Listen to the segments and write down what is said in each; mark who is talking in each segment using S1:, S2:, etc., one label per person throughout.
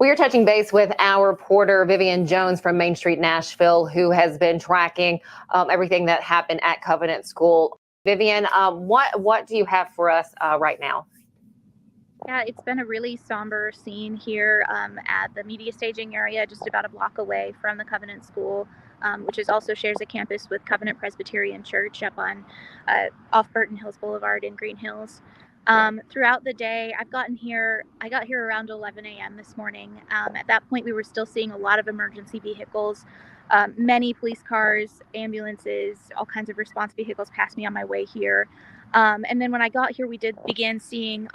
S1: We are touching base with our reporter, Vivian Jones from Main Street Nashville, who has been tracking everything that happened at Covenant School. Vivian, what do you have for us right now?
S2: Yeah, it's been a really somber scene here at the media staging area, just about a block away from the Covenant School, which also shares a campus with Covenant Presbyterian Church up on off Burton Hills Boulevard in Green Hills. Throughout the day, I got here around 11 a.m. this morning. At that point, we were still seeing a lot of emergency vehicles, many police cars, ambulances, all kinds of response vehicles pass me on my way here. And then when I got here, we did begin seeing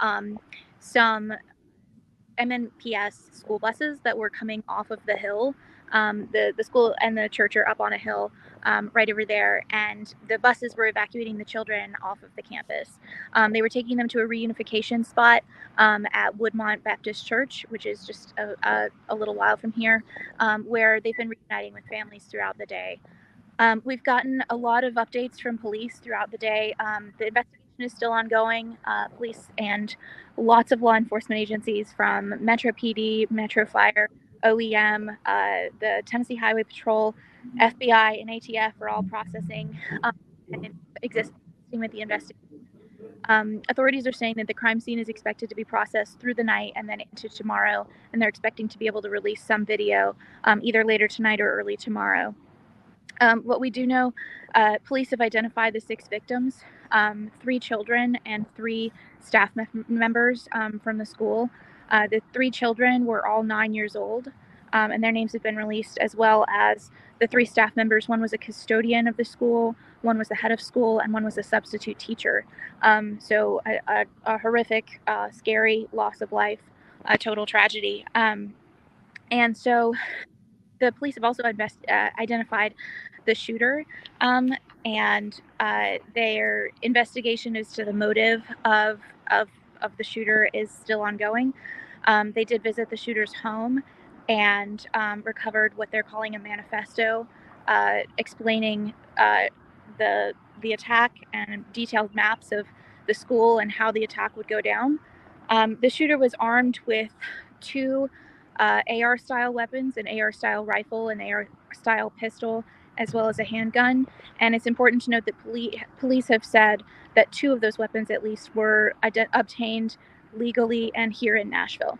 S2: some MNPS school buses that were coming off of the hill. The school and the church are up on a hill right over there, and the buses were evacuating the children off of the campus. They were taking them to a reunification spot at Woodmont Baptist Church, which is just a little while from here, where they've been reuniting with families throughout the day. We've gotten a lot of updates from police throughout the day. The investigation is still ongoing. Police and lots of law enforcement agencies from Metro PD, Metro Fire, OEM, the Tennessee Highway Patrol, FBI, and ATF are all processing and existing with the investigation. Authorities are saying that the crime scene is expected to be processed through the night and then into tomorrow, and they're expecting to be able to release some video either later tonight or early tomorrow. What we do know, police have identified the 6 victims, 3 children and 3 staff members from the school. The 3 children were all 9 years old, and their names have been released, as well as the 3 staff members. One was a custodian of the school, one was the head of school, and one was a substitute teacher. So a horrific, scary loss of life, a total tragedy. And so the police have also identified the shooter, and their investigation as to the motive of the shooter is still ongoing. They did visit the shooter's home and recovered what they're calling a manifesto explaining the attack and detailed maps of the school and how the attack would go down. The shooter was armed with 2 AR-style weapons, an AR-style rifle, an AR-style pistol, as well as a handgun. And it's important to note that police have said that 2 of those weapons at least were obtained legally and here in Nashville.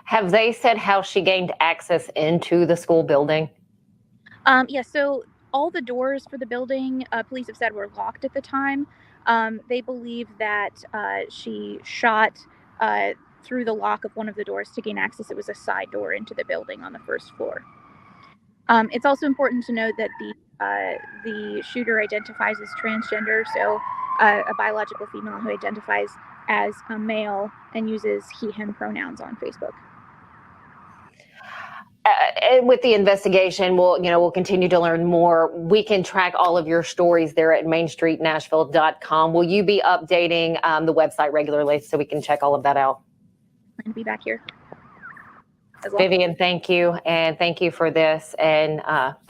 S1: Have they said how she gained access into the school building?
S2: Yes, so all the doors for the building, police have said, were locked at the time. They believe that she shot through the lock of one of the doors to gain access. It was a side door into the building on the first floor. It's also important to note that the shooter identifies as transgender, so a biological female who identifies as a male and uses he/him pronouns on Facebook.
S1: And with the investigation, we'll continue to learn more. We can track all of your stories there at mainstreetnashville.com. Will you be updating the website regularly so we can check all of that out?
S2: I'm going to be back here as well.
S1: Vivian, thank you. And thank you for this. And